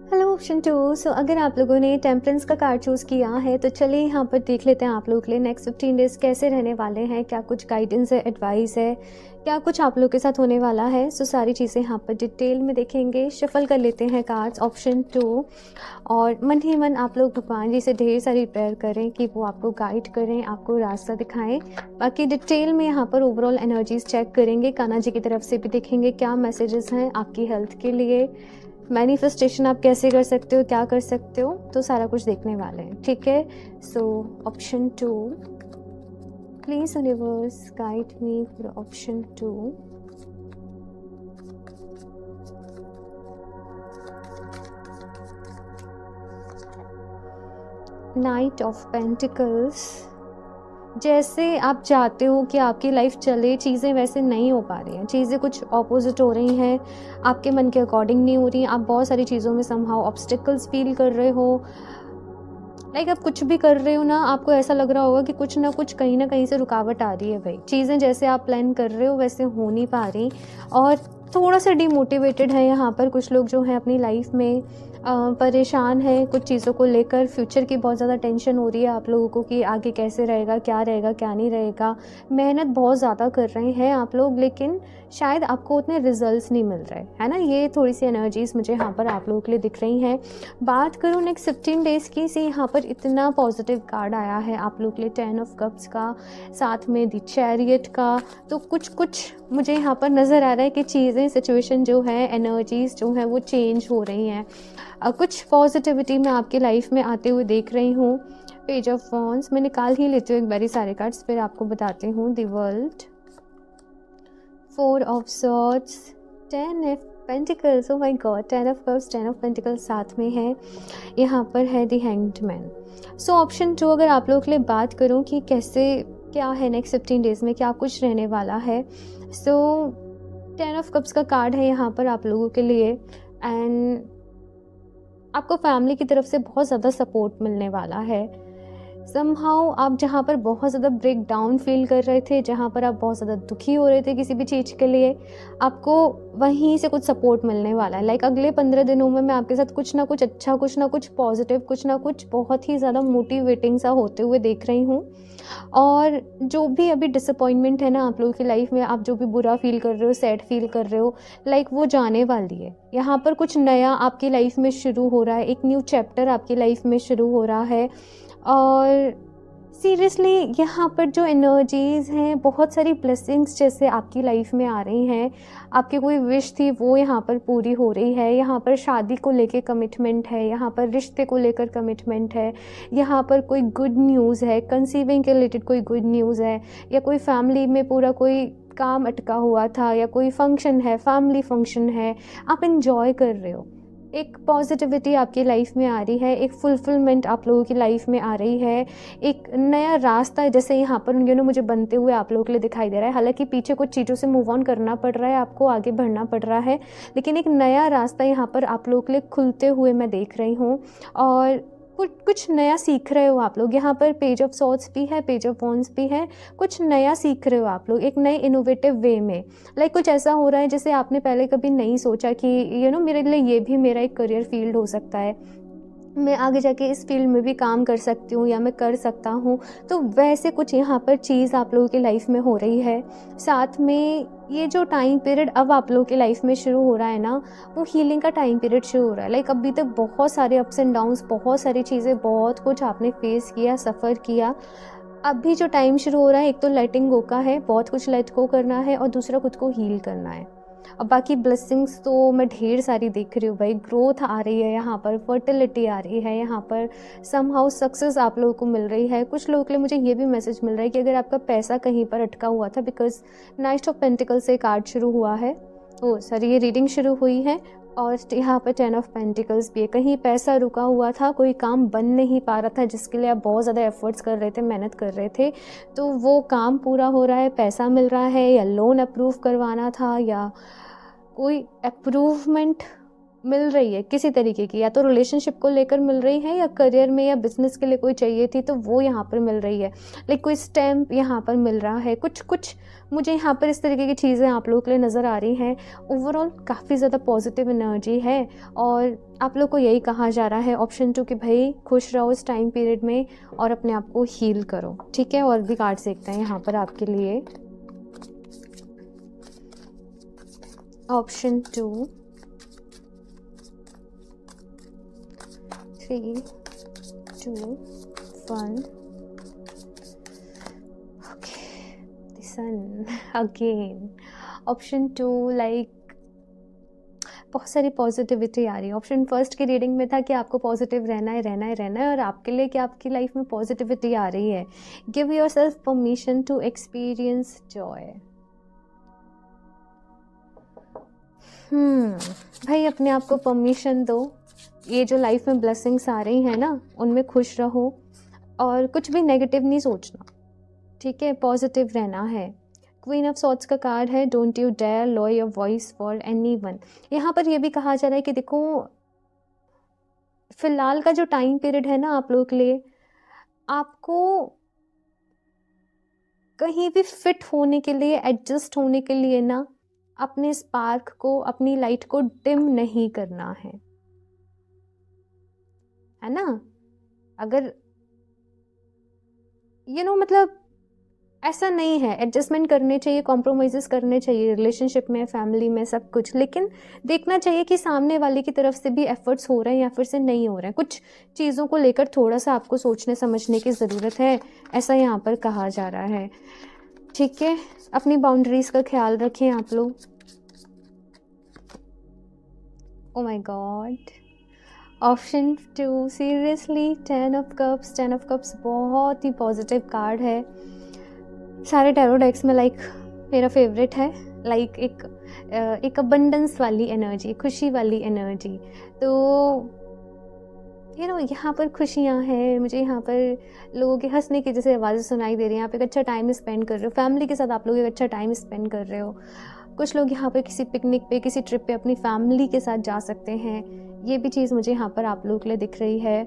Hello option 2। सो अगर आप लोगों ने टेम्परेंस का कार्ड चूज़ किया है तो चलिए यहाँ पर देख लेते हैं आप लोगों के लिए नेक्स्ट 15 डेज़ कैसे रहने वाले हैं, क्या कुछ गाइडेंस है, एडवाइस है, क्या कुछ आप लोग के साथ होने वाला है। सो सारी चीज़ें यहाँ पर डिटेल में देखेंगे। शफल कर लेते हैं कार्ड्स ऑप्शन 2, और मन ही मन आप लोग भगवान जी से ढेर सारी प्रेयर करें कि वो आपको गाइड करें, आपको रास्ता दिखाएं। बाकी डिटेल में यहाँ पर ओवरऑल एनर्जीज चेक करेंगे, कान्हा जी की तरफ से भी देखेंगे क्या मैसेजेस हैं आपकी हेल्थ के लिए, मैनिफेस्टेशन आप कैसे कर सकते हो, क्या कर सकते हो, तो सारा कुछ देखने वाले हैं, ठीक है। So option 2, please universe guide me for option 2। Night of pentacles. जैसे आप चाहते हो कि आपकी लाइफ चले, चीज़ें वैसे नहीं हो पा रही हैं, चीज़ें कुछ ऑपोजिट हो रही हैं, आपके मन के अकॉर्डिंग नहीं हो रही। आप बहुत सारी चीज़ों में समहाउ ऑब्स्टिकल्स फील कर रहे हो। लाइक आप कुछ भी कर रहे हो ना, आपको ऐसा लग रहा होगा कि कुछ ना कुछ कहीं ना कहीं से रुकावट आ रही है। भाई चीज़ें जैसे आप प्लान कर रहे हो वैसे हो नहीं पा रही, और थोड़ा सा डिमोटिवेटेड है यहाँ पर कुछ लोग जो हैं अपनी लाइफ में, परेशान है कुछ चीज़ों को लेकर। फ्यूचर की बहुत ज़्यादा टेंशन हो रही है आप लोगों को कि आगे कैसे रहेगा, क्या नहीं रहेगा। मेहनत बहुत ज़्यादा कर रहे हैं आप लोग, लेकिन शायद आपको उतने रिजल्ट्स नहीं मिल रहे, है ना। ये थोड़ी सी एनर्जीज मुझे यहाँ पर आप लोगों के लिए दिख रही हैं। बात करूँ नेक्स्ट 15 डेज़ की, से यहाँ पर इतना पॉजिटिव कार्ड आया है आप लोगों के लिए 10 ऑफ कप्स का, साथ में द चैरियट का। तो कुछ मुझे यहाँ पर नज़र आ रहा है कि चीज़ें, सिचुएशन जो है, एनर्जीज जो है वो चेंज हो रही हैं। कुछ पॉजिटिविटी मैं आपकी लाइफ में आते हुए देख रही हूँ। पेज ऑफ वॉन्ड्स मैं निकाल ही लेती हूँ एक बारी सारे कार्ड्स, फिर आपको बताती हूँ। The world, 4 of swords, 10 of pentacles. Oh my God, 10 of cups, 10 of pentacles साथ में है। यहाँ पर है the hanged man. So option 2 अगर आप लोगों के लिए बात करूँ कि कैसे क्या है नेक्स्ट 15 डेज़ में, क्या कुछ रहने वाला है। सो 10 ऑफ कप्स का कार्ड है यहाँ पर आप लोगों के लिए, एंड आपको फैमिली की तरफ से बहुत ज़्यादा सपोर्ट मिलने वाला है। समहाउ आप जहाँ पर बहुत ज़्यादा ब्रेक डाउन फील कर रहे थे, जहाँ पर आप बहुत ज़्यादा दुखी हो रहे थे किसी भी चीज़ के लिए, आपको वहीं से कुछ सपोर्ट मिलने वाला है। लाइक अगले 15 दिनों में मैं आपके साथ कुछ ना कुछ अच्छा, कुछ ना कुछ पॉजिटिव, कुछ ना कुछ बहुत ही ज़्यादा मोटिवेटिंग सा होते हुए देख रही हूँ। और जो भी अभी डिसअपॉइंटमेंट है ना आप लोगों की लाइफ में, आप जो भी बुरा फील कर रहे हो, सैड फील कर रहे हो, लाइक वो जाने वाली है। यहाँ पर कुछ नया आपकी लाइफ में शुरू हो रहा है, एक न्यू चैप्टर आपकी लाइफ में शुरू हो रहा है। और सीरियसली यहाँ पर जो एनर्जीज़ हैं, बहुत सारी ब्लेसिंग्स जैसे आपकी लाइफ में आ रही हैं। आपकी कोई विश थी वो यहाँ पर पूरी हो रही है। यहाँ पर शादी को लेके कमिटमेंट है, यहाँ पर रिश्ते को लेकर कमिटमेंट है, यहाँ पर कोई गुड न्यूज़ है, कंसीविंग के रिलेटेड कोई गुड न्यूज़ है, या कोई फैमिली में पूरा कोई काम अटका हुआ था, या कोई फंक्शन है, फैमिली फंक्शन है, आप इन्जॉय कर रहे हो। एक पॉजिटिविटी आपकी लाइफ में आ रही है, एक फुलफिलमेंट आप लोगों की लाइफ में आ रही है, एक नया रास्ता जैसे यहाँ पर मुझे बनते हुए आप लोगों के लिए दिखाई दे रहा है। हालांकि पीछे कुछ चीज़ों से मूव ऑन करना पड़ रहा है, आपको आगे बढ़ना पड़ रहा है, लेकिन एक नया रास्ता यहाँ पर आप लोगों के लिए खुलते हुए मैं देख रही हूँ। और कुछ नया सीख रहे हो आप लोग। यहाँ पर पेज ऑफ सॉर्ड्स भी है, पेज ऑफ वॉन्ड्स भी है। कुछ नया सीख रहे हो आप लोग एक नए इनोवेटिव वे में। लाइक कुछ ऐसा हो रहा है जैसे आपने पहले कभी नहीं सोचा कि मेरे लिए ये भी मेरा एक करियर फील्ड हो सकता है, मैं आगे जाके इस फील्ड में भी काम कर सकती हूँ या मैं कर सकता हूँ। तो वैसे कुछ यहाँ पर चीज़ आप लोगों की लाइफ में हो रही है। साथ में ये जो टाइम पीरियड अब आप लोगों की लाइफ में शुरू हो रहा है ना, वो हीलिंग का टाइम पीरियड शुरू हो रहा है। लाइक अभी तक बहुत सारे अप्स एंड डाउन्स, बहुत सारी चीज़ें, बहुत कुछ आपने फेस किया, सफ़र किया। अभी जो टाइम शुरू हो रहा है, एक तो लेटिंग गो का है, बहुत कुछ लेट गो करना है, और दूसरा खुद को हील करना है। अब बाकी ब्लेसिंग्स तो मैं ढेर सारी देख रही हूँ भाई। ग्रोथ आ रही है यहाँ पर, फर्टिलिटी आ रही है यहाँ पर, समहाउ सक्सेस आप लोगों को मिल रही है। कुछ लोगों के लिए मुझे ये भी मैसेज मिल रहा है कि अगर आपका पैसा कहीं पर अटका हुआ था, बिकॉज नाइट ऑफ पेंटिकल से कार्ड शुरू हुआ है, ये रीडिंग शुरू हुई है, और यहाँ पर 10 ऑफ पेंटिकल्स भी है। कहीं पैसा रुका हुआ था, कोई काम बन नहीं पा रहा था जिसके लिए आप बहुत ज़्यादा एफर्ट्स कर रहे थे, मेहनत कर रहे थे, तो वो काम पूरा हो रहा है, पैसा मिल रहा है, या लोन अप्रूव करवाना था, या कोई अप्रूवमेंट मिल रही है किसी तरीके की, या तो रिलेशनशिप को लेकर मिल रही है, या करियर में या बिजनेस के लिए कोई चाहिए थी तो वो यहाँ पर मिल रही है। लाइक कोई स्टैम्प यहाँ पर मिल रहा है। कुछ मुझे यहाँ पर इस तरीके की चीज़ें आप लोगों के लिए नज़र आ रही हैं। ओवरऑल काफ़ी ज़्यादा पॉजिटिव एनर्जी है, और आप लोग को यही कहा जा रहा है ऑप्शन 2 कि भाई खुश रहो इस टाइम पीरियड में और अपने आप को हील करो। ठीक है, और भी कार्ड्स देखते हैं यहाँ पर आपके लिए। Option 2, 3, 2, 1. Okay, the sun again. Option 2, like बहुत सारी पॉजिटिविटी आ रही है। ऑप्शन फर्स्ट की रीडिंग में था कि आपको पॉजिटिव रहना है, रहना है, रहना है, और आपके लिए कि आपकी लाइफ में पॉजिटिविटी आ रही है। Give yourself permission to experience joy. भाई अपने आप को परमिशन दो। ये जो लाइफ में ब्लेसिंग्स आ रही हैं ना, उनमें खुश रहो, और कुछ भी नेगेटिव नहीं सोचना। ठीक है, पॉजिटिव रहना है। क्वीन ऑफ सॉर्ड्स का कार्ड है, don't you dare lower your voice for anyone. यहाँ पर यह भी कहा जा रहा है कि देखो फिलहाल का जो टाइम पीरियड है ना आप लोगों के लिए, आपको कहीं भी फिट होने के लिए, एडजस्ट होने के लिए ना, अपने स्पार्क को, अपनी लाइट को डिम नहीं करना है ना। अगर मतलब ऐसा नहीं है, एडजस्टमेंट करने चाहिए, कॉम्प्रोमाइज़ेस करने चाहिए रिलेशनशिप में, फैमिली में, सब कुछ, लेकिन देखना चाहिए कि सामने वाले की तरफ से भी एफर्ट्स हो रहे हैं या फिर से नहीं हो रहे हैं। कुछ चीज़ों को लेकर थोड़ा सा आपको सोचने समझने की ज़रूरत है, ऐसा यहाँ पर कहा जा रहा है। ठीक है, अपनी बाउंड्रीज़ का ख्याल रखें आप लोग। Oh my God, option 2, seriously 10 of cups. 10 of cups बहुत ही पॉजिटिव कार्ड है। सारे टैरो डेक्स में लाइक मेरा फेवरेट है। लाइक एक अबंडेंस वाली एनर्जी, खुशी वाली एनर्जी। तो यहाँ पर खुशियाँ हैं, मुझे यहाँ पर लोगों के हंसने की जैसे आवाज़ें सुनाई दे रही हैं। आप एक अच्छा टाइम स्पेंड कर रहे हो, फैमिली के साथ आप लोग एक अच्छा टाइम स्पेंड कर रहे हो। कुछ लोग यहाँ पर किसी पिकनिक पे, किसी ट्रिप पे अपनी फैमिली के साथ जा सकते हैं। ये भी चीज़ मुझे यहाँ पर आप लोगों के लिए दिख रही है।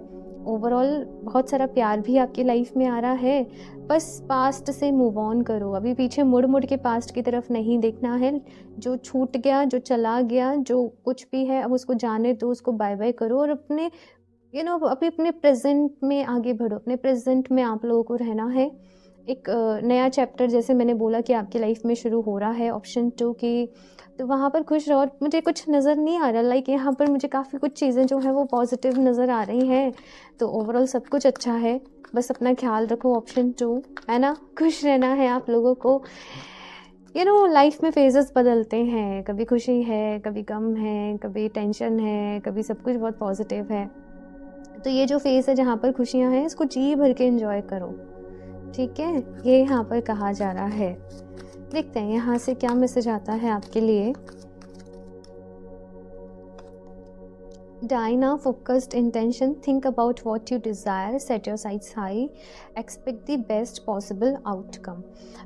ओवरऑल बहुत सारा प्यार भी आपकी लाइफ में आ रहा है। बस पास्ट से मूव ऑन करो, अभी पीछे मुड़ मुड़ के पास्ट की तरफ नहीं देखना है। जो छूट गया, जो चला गया, जो कुछ भी है, अब उसको जाने दो, उसको बाय बाय करो और अपने अभी अपने प्रेजेंट में आगे बढ़ो। अपने प्रेजेंट में आप लोगों को रहना है। एक नया चैप्टर, जैसे मैंने बोला कि आपकी लाइफ में शुरू हो रहा है, ऑप्शन 2 की, तो वहाँ पर खुश रहो। और मुझे कुछ नज़र नहीं आ रहा, लाइक यहाँ पर मुझे काफ़ी कुछ चीज़ें जो है वो पॉजिटिव नज़र आ रही हैं। तो ओवरऑल सब कुछ अच्छा है, बस अपना ख्याल रखो। ऑप्शन 2 है ना, खुश रहना है आप लोगों को। लाइफ में फेजेस बदलते हैं, कभी खुशी है, कभी गम है, कभी टेंशन है, कभी सब कुछ बहुत पॉजिटिव है। तो ये जो फेज़ है जहाँ पर खुशियाँ हैं, इसको जी भर के एंजॉय करो, ठीक है। ये यहाँ पर कहा जा रहा है। देखते हैं यहाँ से क्या मैसेज आता है आपके लिए। Dina, focused intention, think about what you desire, set your sights high, expect the best possible outcome।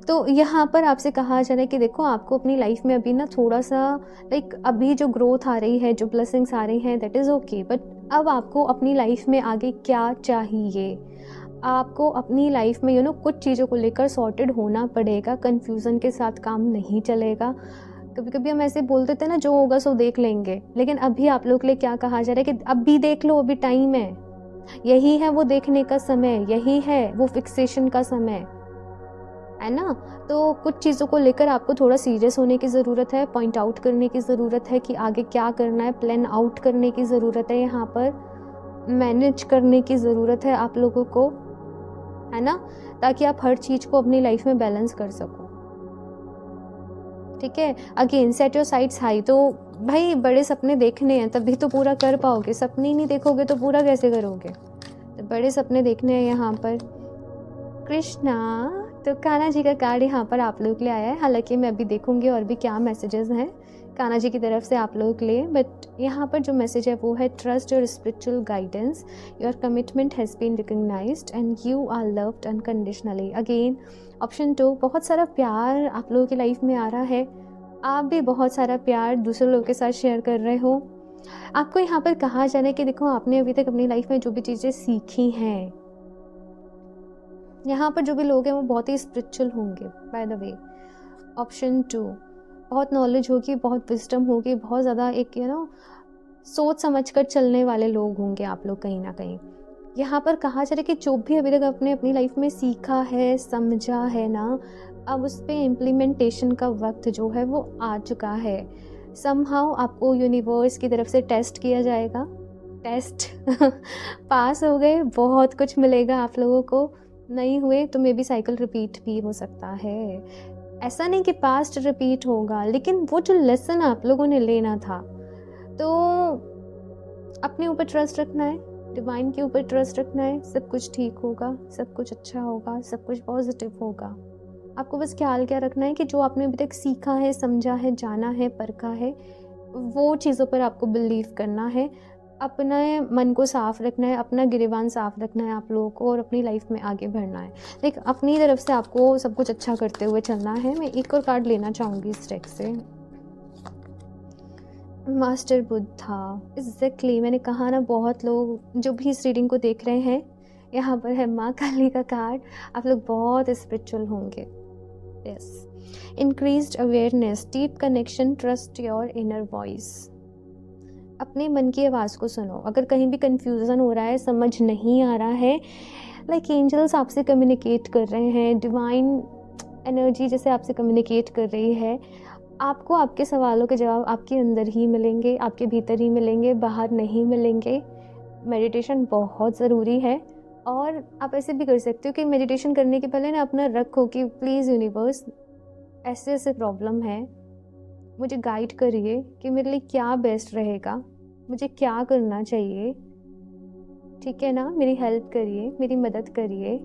तो यहाँ पर आपसे कहा जा रहा है कि देखो, आपको अपनी लाइफ में अभी ना थोड़ा सा अभी जो ग्रोथ आ रही है, जो ब्लेसिंग्स आ रही हैं, दैट इज़ ओके, बट अब आपको अपनी लाइफ में आगे क्या चाहिए, आपको अपनी लाइफ में कुछ चीज़ों को लेकर सॉर्टेड होना पड़ेगा। कन्फ्यूज़न के साथ काम नहीं चलेगा। कभी कभी हम ऐसे बोल देते हैं ना, जो होगा सो देख लेंगे, लेकिन अभी आप लोग के लिए क्या कहा जा रहा है कि अभी देख लो, अभी टाइम है, यही है वो देखने का समय, यही है वो फिक्सेशन का समय, है ना। तो कुछ चीज़ों को लेकर आपको थोड़ा सीरियस होने की ज़रूरत है, पॉइंट आउट करने की ज़रूरत है कि आगे क्या करना है, प्लान आउट करने की ज़रूरत है, यहाँ पर मैनेज करने की ज़रूरत है आप लोगों को, है ना, ताकि आप हर चीज़ को अपनी लाइफ में बैलेंस कर सको, ठीक है। Again set your sites high, तो भाई बड़े सपने देखने हैं तभी तो पूरा कर पाओगे। सपने ही नहीं देखोगे तो पूरा कैसे करोगे। तो बड़े सपने देखने हैं यहाँ पर। कृष्णा, तो कान्हा जी का कार्ड यहाँ पर आप लोगों के लिए आया है। हालांकि मैं अभी देखूंगी और भी क्या मैसेजेस हैं कान्हा जी की तरफ से आप लोगों के लिए, बट यहाँ पर जो मैसेज है वो है trust your spiritual guidance, your commitment has been recognised and you are loved unconditionally. Again option 2, बहुत सारा प्यार आप लोगों की लाइफ में आ रहा है। आप भी बहुत सारा प्यार दूसरे लोगों के साथ शेयर कर रहे हो। आपको यहाँ पर कहा जा रहा है कि देखो, आपने अभी तक अपनी लाइफ में जो भी चीज़ें सीखी हैं, यहाँ पर जो भी लोग हैं वो बहुत ही स्पिरिचुअल होंगे। बाय द वे ऑप्शन 2, बहुत नॉलेज होगी, बहुत विजडम होगी, बहुत ज़्यादा एक सोच समझ कर चलने वाले लोग होंगे आप लोग कहीं ना कहीं। यहाँ पर कहा जा रहा है कि जो भी अभी तक आपने अपनी लाइफ में सीखा है, समझा है ना, अब उस पर इम्प्लीमेंटेशन का वक्त जो है वो आ चुका है। समहाउ आपको यूनिवर्स की तरफ से टेस्ट किया जाएगा। टेस्ट पास हो गए, बहुत कुछ मिलेगा आप लोगों को। नहीं हुए तो मे बी साइकिल रिपीट भी हो सकता है। ऐसा नहीं कि पास्ट रिपीट होगा, लेकिन वो जो लेसन आप लोगों ने लेना था, तो अपने ऊपर ट्रस्ट रखना है, डिवाइन के ऊपर ट्रस्ट रखना है। सब कुछ ठीक होगा, सब कुछ अच्छा होगा, सब कुछ पॉजिटिव होगा। आपको बस ख्याल क्या रखना है कि जो आपने अभी तक सीखा है, समझा है, जाना है, परखा है, वो चीज़ों पर आपको बिलीव करना है। अपने मन को साफ रखना है, अपना गिरेबान साफ रखना है आप लोगों को, और अपनी लाइफ में आगे बढ़ना है। लाइक अपनी तरफ से आपको सब कुछ अच्छा करते हुए चलना है। मैं एक और कार्ड लेना चाहूँगी इस डेक से। मास्टर बुद्धा, एग्जैक्टली मैंने कहा ना, बहुत लोग जो भी इस रीडिंग को देख रहे हैं, यहाँ पर है माँ काली का कार्ड। आप लोग बहुत स्पिरिचुअल होंगे। Yes, increased awareness, deep connection, trust your inner voice. अपने मन की आवाज़ को सुनो। अगर कहीं भी कंफ्यूजन हो रहा है, समझ नहीं आ रहा है, लाइक एंजल्स आपसे कम्युनिकेट कर रहे हैं, डिवाइन एनर्जी जैसे आपसे कम्युनिकेट कर रही है, आपको आपके सवालों के जवाब आपके अंदर ही मिलेंगे, आपके भीतर ही मिलेंगे, बाहर नहीं मिलेंगे। मेडिटेशन बहुत ज़रूरी है। और आप ऐसे भी कर सकते हो कि मेडिटेशन करने के पहले ना अपना रखो कि प्लीज़ यूनिवर्स, ऐसे ऐसे प्रॉब्लम है, मुझे गाइड करिए कि मेरे लिए क्या बेस्ट रहेगा, मुझे क्या करना चाहिए, ठीक है ना। मेरी हेल्प करिए, मेरी मदद करिए।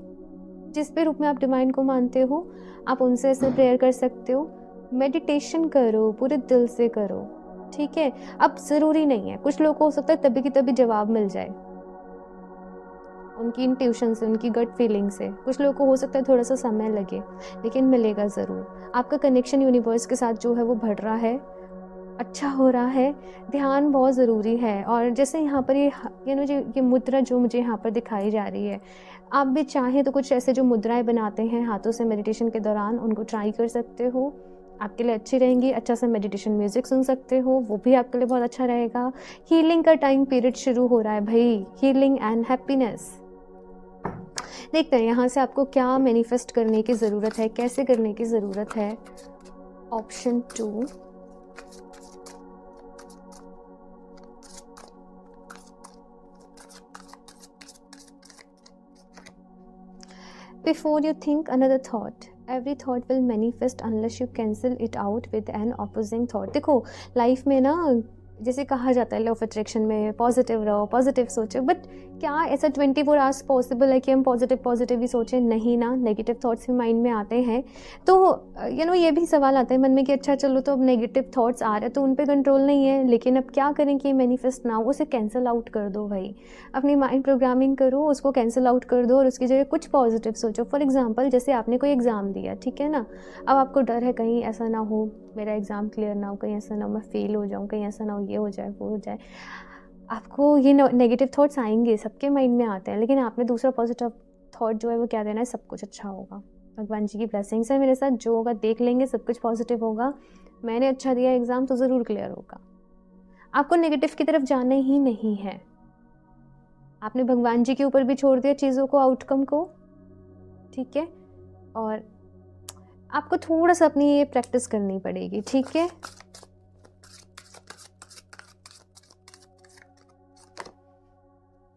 जिस भी रूप में आप डिवाइन को मानते हो, आप उनसे ऐसे प्रेयर कर सकते हो। मेडिटेशन करो, पूरे दिल से करो, ठीक है। अब ज़रूरी नहीं है, कुछ लोगों को हो सकता है तभी की तभी जवाब मिल जाए, उनकी इंट्यूशन से, उनकी गट फीलिंग से। कुछ लोगों को हो सकता है थोड़ा सा समय लगे, लेकिन मिलेगा ज़रूर। आपका कनेक्शन यूनिवर्स के साथ जो है वो बढ़ रहा है, अच्छा हो रहा है। ध्यान बहुत ज़रूरी है। और जैसे यहाँ पर ये मुद्रा जो मुझे यहाँ पर दिखाई जा रही है, आप भी चाहें तो कुछ ऐसे जो मुद्राएं बनाते हैं हाथों से मेडिटेशन के दौरान, उनको ट्राई कर सकते हो, आपके लिए अच्छी रहेंगी। अच्छा सा मेडिटेशन म्यूज़िक सुन सकते हो, वो भी आपके लिए बहुत अच्छा रहेगा। हीलिंग का टाइम पीरियड शुरू हो रहा है भाई, हीलिंग एंड हैप्पीनेस। देखते हैं यहाँ से आपको क्या मैनिफेस्ट करने की ज़रूरत है, कैसे करने की ज़रूरत है। Option 2, before you think another thought, every thought will manifest unless you cancel it out with an opposing thought। देखो लाइफ में ना, जैसे कहा जाता है लॉ ऑफ अट्रैक्शन में, पॉजिटिव रहो, पॉजिटिव सोचो, बट क्या ऐसा 24 आवर्स पॉसिबल है कि हम पॉजिटिव ही सोचें? नहीं ना, नेगेटिव थॉट्स भी माइंड में आते हैं। तो ये भी सवाल आता है मन में कि अच्छा चलो, तो अब नेगेटिव थॉट्स आ रहे हैं तो उन पे कंट्रोल नहीं है, लेकिन अब क्या करें कि मैनिफेस्ट ना हो? उसे कैंसिल आउट कर दो भाई, अपनी माइंड प्रोग्रामिंग करो, उसको कैंसिल आउट कर दो और उसकी जगह कुछ पॉजिटिव सोचो। फॉर एग्जाम्पल, जैसे आपने कोई एग्ज़ाम दिया, ठीक है ना, अब आपको डर है कहीं ऐसा ना हो मेरा एग्ज़ाम क्लियर ना हो, कहीं ऐसा ना हो मैं फ़ेल हो जाऊँ, कहीं ऐसा ना हो ये हो जाए वो हो जाए। आपको ये नेगेटिव थॉट्स आएंगे, सबके माइंड में आते हैं, लेकिन आपने दूसरा पॉजिटिव थॉट जो है वो क्या देना है, सब कुछ अच्छा होगा, भगवान जी की ब्लेसिंग्स है मेरे साथ, जो होगा देख लेंगे, सब कुछ पॉजिटिव होगा, मैंने अच्छा दिया एग्ज़ाम तो ज़रूर क्लियर होगा। आपको नेगेटिव की तरफ जाना ही नहीं है, आपने भगवान जी के ऊपर भी छोड़ दिया चीज़ों को, आउटकम को, ठीक है। और आपको थोड़ा सा अपनी ये प्रैक्टिस करनी पड़ेगी, ठीक है।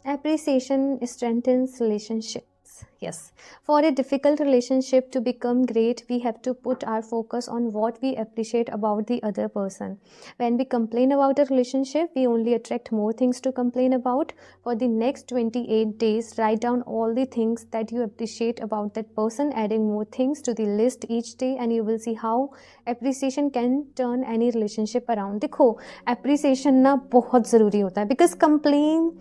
Appreciation strengthens relationships. Yes. For a difficult relationship to become great, we have to put our focus on what we appreciate about the other person. When we complain about a relationship, we only attract more things to complain about. For the next 28 days, write down all the things that you appreciate about that person, adding more things to the list each day, and you will see how appreciation can turn any relationship around. देखो, appreciation ना बहुत ज़रूरी होता है, because complain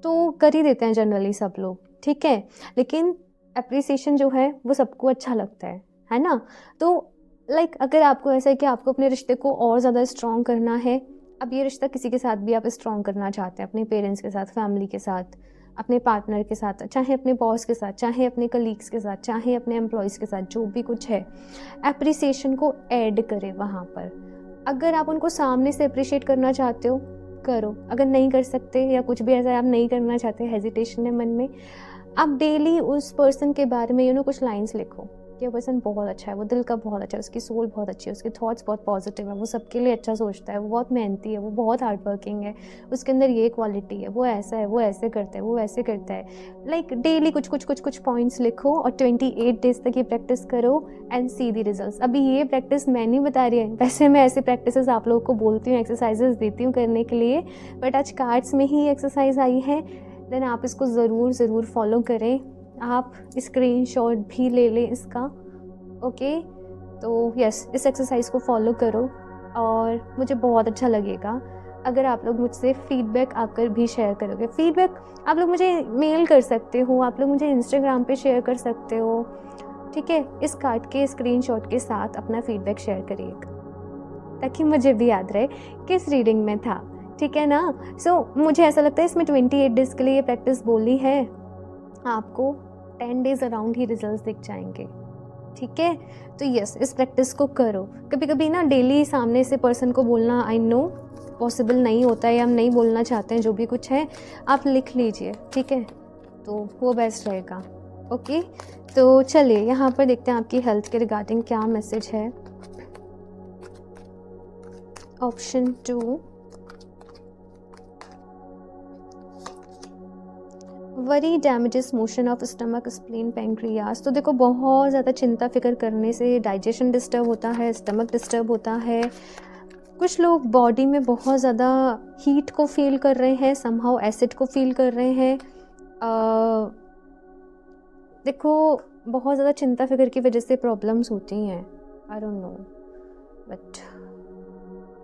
तो कर ही देते हैं जनरली सब लोग, ठीक है, लेकिन अप्रिसिएशन जो है वो सबको अच्छा लगता है ना। तो अगर आपको ऐसा है कि आपको अपने रिश्ते को और ज़्यादा स्ट्रॉन्ग करना है, अब ये रिश्ता किसी के साथ भी आप स्ट्रॉन्ग करना चाहते हैं, अपने पेरेंट्स के साथ, फैमिली के साथ, अपने पार्टनर के साथ, चाहे अपने बॉस के साथ, चाहे अपने कलीग्स के साथ, चाहे अपने एम्प्लॉयज़ के साथ, जो भी कुछ है, अप्रिसिएशन को ऐड करें वहाँ पर। अगर आप उनको सामने से अप्रिशिएट करना चाहते हो, करो। अगर नहीं कर सकते या कुछ भी ऐसा आप नहीं करना चाहते, हेजिटेशन है मन में, आप डेली उस पर्सन के बारे में कुछ लाइंस लिखो कि वो पर्सन बहुत अच्छा है, वो दिल का बहुत अच्छा है, उसकी सोल बहुत अच्छी है, उसके थॉट्स बहुत पॉजिटिव है, वो सबके लिए अच्छा सोचता है, वो बहुत मेहनती है, वो बहुत हार्ड वर्किंग है, उसके अंदर ये क्वालिटी है, वो ऐसा है, वो ऐसे करता है, वो वैसे करता है। डेली कुछ पॉइंट्स लिखो और 28 डेज तक ये प्रैक्टिस करो एंड सी दी रिजल्ट्स। अभी ये प्रैक्टिस मैं नहीं बता रही है, वैसे मैं ऐसे प्रैक्टिसेस आप लोगों को बोलती हूँ, एक्सरसाइजेस देती हूँ करने के लिए, बट आज कार्ड्स में ही एक्सरसाइज आई है, देन आप इसको ज़रूर फॉलो करें। आप स्क्रीनशॉट भी ले लें इसका, ओके। तो यस, इस एक्सरसाइज को फॉलो करो और मुझे बहुत अच्छा लगेगा अगर आप लोग मुझसे फीडबैक आकर भी शेयर करोगे। फीडबैक आप लोग मुझे मेल कर सकते हो, आप लोग मुझे इंस्टाग्राम पे शेयर कर सकते हो, ठीक है। इस कार्ड के स्क्रीनशॉट के साथ अपना फीडबैक शेयर करिएगा ताकि मुझे भी याद रहे किस रीडिंग में था, ठीक है ना। सो मुझे ऐसा लगता है इसमें 28 डेज के लिए ये प्रैक्टिस बोली है, आपको 10 डेज अराउंड ही रिजल्ट्स दिख जाएंगे, ठीक है। तो यस, इस प्रैक्टिस को करो। कभी कभी ना डेली सामने से पर्सन को बोलना, आई नो पॉसिबल नहीं होता है, हम नहीं बोलना चाहते हैं, जो भी कुछ है आप लिख लीजिए, ठीक है, तो वो बेस्ट रहेगा, ओके। तो चलिए यहाँ पर देखते हैं आपकी हेल्थ के रिगार्डिंग क्या मैसेज है। Option 2, worry damages motion of stomach, spleen, pancreas. तो देखो, बहुत ज़्यादा चिंता फिक्र करने से डाइजेशन डिस्टर्ब होता है, स्टमक डिस्टर्ब होता है। कुछ लोग बॉडी में बहुत ज़्यादा हीट को फील कर रहे हैं, समहाउ एसिड को फील कर रहे हैं। देखो, बहुत ज़्यादा चिंता फिक्र की वजह से प्रॉब्लम्स होती हैं, आई डोंट नो, बट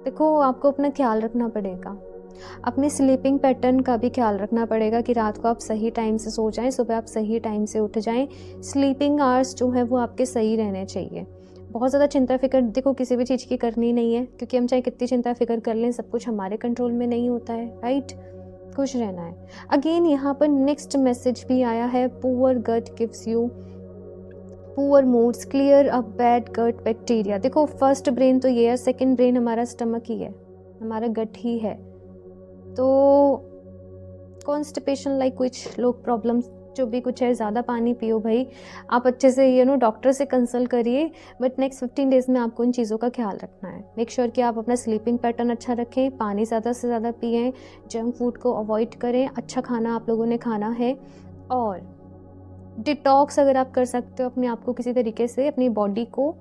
देखो आपको अपना ख्याल रखना पड़ेगा। अपने स्लीपिंग पैटर्न का भी ख्याल रखना पड़ेगा कि रात को आप सही टाइम से सो जाएं, सुबह आप सही टाइम से उठ जाएं। स्लीपिंग आवर्स जो है वो आपके सही रहने चाहिए। बहुत ज़्यादा चिंता फिक्र देखो किसी भी चीज़ की करनी नहीं है, क्योंकि हम चाहे कितनी चिंता फिक्र कर लें, सब कुछ हमारे कंट्रोल में नहीं होता है, राइट। खुश रहना है। अगेन यहाँ पर नेक्स्ट मैसेज भी आया है, poor gut gives you poor moods, clear a bad gut bacteria. देखो फर्स्ट ब्रेन तो ये है, सेकंड ब्रेन हमारा स्टमक ही है, हमारा गट ही है। तो कॉन्स्टिपेशन लाइक कुछ लोग प्रॉब्लम्स जो भी कुछ है, ज़्यादा पानी पियो भाई, आप अच्छे से डॉक्टर से कंसल्ट करिए। बट नेक्स्ट 15 डेज़ में आपको इन चीज़ों का ख्याल रखना है। मेक श्योर कि आप अपना स्लीपिंग पैटर्न अच्छा रखें, पानी ज़्यादा से ज़्यादा पिएं, जंक फूड को अवॉइड करें, अच्छा खाना आप लोगों ने खाना है, और डिटॉक्स अगर आप कर सकते हो अपने आप को किसी तरीके से, अपनी बॉडी को,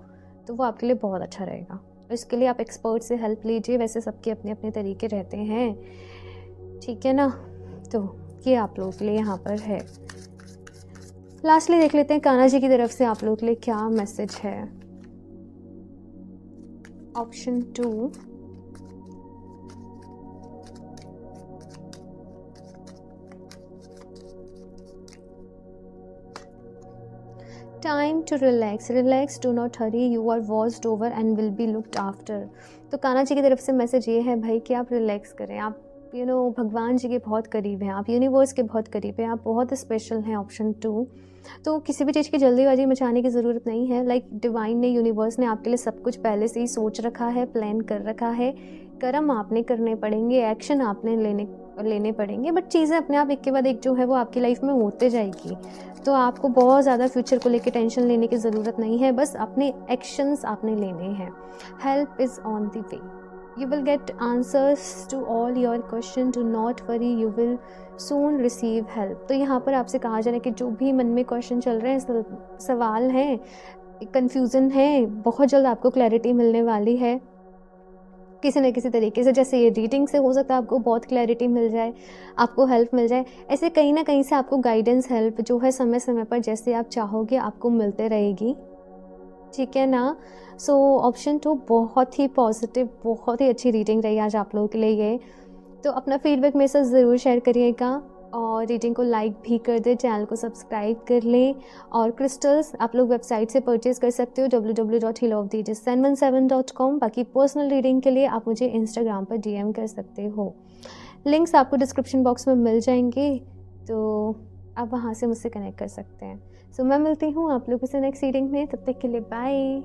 तो वो आपके लिए बहुत अच्छा रहेगा। इसके लिए आप एक्सपर्ट से हेल्प लीजिए, वैसे सबके अपने अपने तरीके रहते हैं, ठीक है ना। तो ये आप लोगों के लिए यहाँ पर है। लास्टली देख लेते हैं कान्हा जी की तरफ से आप लोगों के लिए क्या मैसेज है। Option 2, time to relax, relax, do not hurry, you are watched over and will be looked after. तो कान्हा जी की तरफ से मैसेज ये है भाई कि आप रिलैक्स करें, आप भगवान जी के बहुत करीब हैं, आप यूनिवर्स के बहुत करीब हैं, आप बहुत स्पेशल हैं। ऑप्शन 2, तो किसी भी चीज़ की जल्दीबाजी मचाने की ज़रूरत नहीं है। लाइक डिवाइन ने, यूनिवर्स ने आपके लिए सब कुछ पहले से ही सोच रखा है, प्लान कर रखा है। कर्म आपने करने पड़ेंगे, एक्शन आपने लेने पड़ेंगे, बट चीज़ें अपने आप एक के बाद एक जो है वो आपकी लाइफ में होते जाएगी। तो आपको बहुत ज़्यादा फ्यूचर को लेकर टेंशन लेने की ज़रूरत नहीं है, बस अपने एक्शंस आपने लेने हैं। Help is on the way, you will get answers to all your question, do not worry, you will soon receive help। तो यहाँ पर आपसे कहा जा रहा है कि जो भी मन में क्वेश्चन चल रहे हैं, सवाल हैं, कंफ्यूजन है, बहुत जल्द आपको क्लैरिटी मिलने वाली है किसी न किसी तरीके से। जैसे ये रीडिंग से हो सकता है आपको बहुत क्लैरिटी मिल जाए, आपको हेल्प मिल जाए, ऐसे कहीं ना कहीं से आपको गाइडेंस, हेल्प जो है समय समय पर जैसे आप चाहोगे आपको मिलते रहेगी, ठीक है ना। सो ऑप्शन 2 बहुत ही पॉजिटिव, बहुत ही अच्छी रीडिंग रही आज आप लोगों के लिए ये। तो अपना फीडबैक मेरे साथ ज़रूर शेयर करिएगा, और रीडिंग को लाइक भी कर दें, चैनल को सब्सक्राइब कर लें। और क्रिस्टल्स आप लोग वेबसाइट से परचेज कर सकते हो www.healoftheages717.com। बाकी पर्सनल रीडिंग के लिए आप मुझे इंस्टाग्राम पर DM कर सकते हो, लिंक्स आपको डिस्क्रिप्शन बॉक्स में मिल जाएंगे, तो आप वहाँ से मुझसे कनेक्ट कर सकते हैं। सो मैं मिलती हूँ आप लोगों से नेक्स्ट रीडिंग में, तब तक के लिए बाय।